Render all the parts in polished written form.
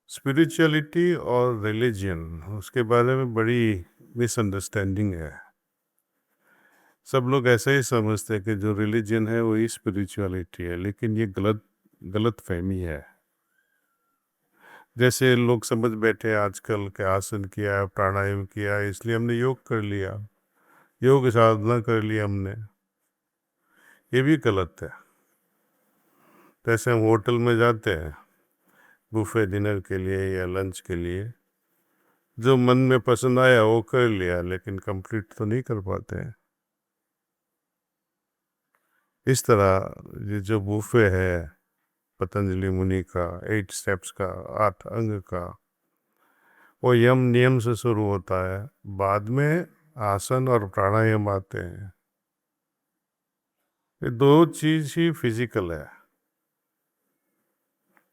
Spirituality और religion उसके बारे में बड़ी मिसअंडरस्टैंडिंग है। सब लोग ऐसा ही समझते हैं कि जो रिलीजन है वही स्पिरिचुअलिटी है, लेकिन ये गलत गलत फहमी है। जैसे लोग समझ बैठे आजकल के आसन किया, प्राणायाम किया, इसलिए हमने योग कर लिया, योग साधना कर लिया हमने। ये भी गलत है। जैसे हम होटल में जाते हैं बुफे डिनर के लिए या लंच के लिए, जो मन में पसंद आया वो कर लिया, लेकिन कंप्लीट तो नहीं कर पाते हैं। इस तरह ये जो बुफे है पतंजलि मुनि का 8 स्टेप्स का, 8 अंग का, वो यम नियम से शुरू होता है, बाद में आसन और प्राणायाम आते हैं। ये दो चीज ही फिजिकल है,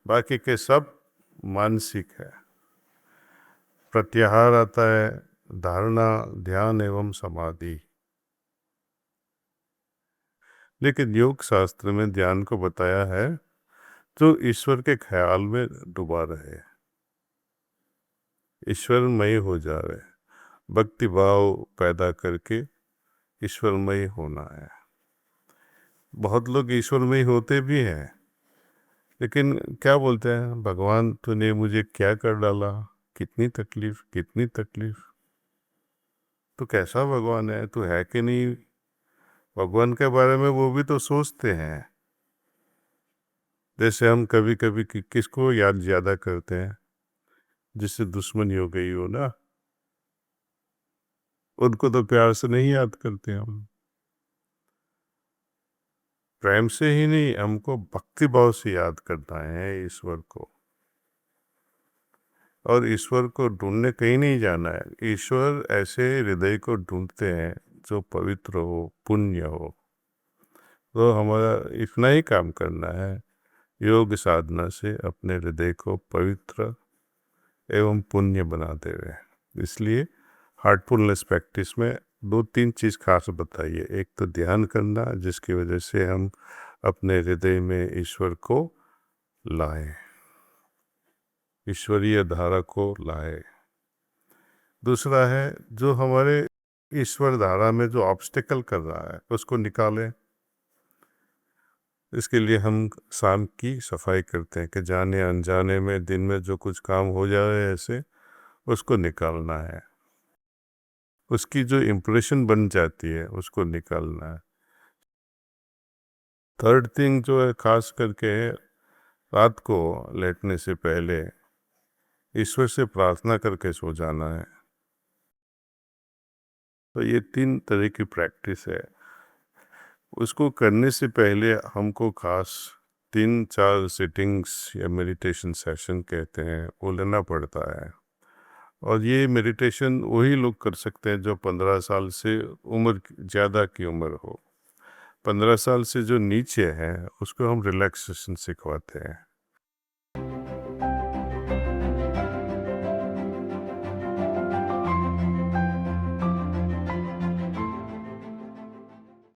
बाकी के सब मानसिक है। प्रत्याहार आता है, धारणा, ध्यान एवं समाधि। लेकिन योग शास्त्र में ध्यान को बताया है जो ईश्वर के ख्याल में डूबा रहे, ईश्वरमय हो जावे, भक्ति भाव पैदा करके ईश्वरमय होना है। बहुत लोग ईश्वरमय होते भी हैं, लेकिन क्या बोलते हैं, भगवान तूने मुझे क्या कर डाला, कितनी तकलीफ कितनी तकलीफ। तो कैसा भगवान है, तू है कि नहीं। भगवान के बारे में वो भी तो सोचते हैं। जैसे हम कभी कभी किसको याद ज्यादा करते हैं, जिससे दुश्मनी हो गई हो ना, उनको तो प्यार से नहीं याद करते हम। प्रेम से ही नहीं, हमको भक्ति भाव से याद करना है ईश्वर को। और ईश्वर को ढूंढने कहीं नहीं जाना है। ईश्वर ऐसे हृदय को ढूंढते हैं जो पवित्र हो, पुण्य हो। तो हमारा इतना ही काम करना है, योग साधना से अपने हृदय को पवित्र एवं पुण्य बनाते हुए। इसलिए हार्टफुलनेस प्रैक्टिस में 2-3 चीज़ खास बताइए। एक तो ध्यान करना, जिसकी वजह से हम अपने हृदय में ईश्वर को लाएं, ईश्वरीय धारा को लाएं। दूसरा है, जो हमारे ईश्वर धारा में जो ऑब्स्टिकल कर रहा है उसको निकालें। इसके लिए हम शाम की सफाई करते हैं कि जाने अनजाने में दिन में जो कुछ काम हो जाए ऐसे, उसको निकालना है। उसकी जो इम्प्रेशन बन जाती है उसको निकालना है। थर्ड थिंग जो है, खास करके रात को लेटने से पहले ईश्वर से प्रार्थना करके सो जाना है। तो ये 3 तरह की प्रैक्टिस है। उसको करने से पहले हमको खास 3-4 सिटिंग्स या मेडिटेशन सेशन कहते हैं, वो लेना पड़ता है। और ये मेडिटेशन वही लोग कर सकते हैं जो 15 साल से उम्र ज़्यादा की उम्र हो। 15 साल से जो नीचे है उसको हम रिलैक्सेशन सिखवाते हैं।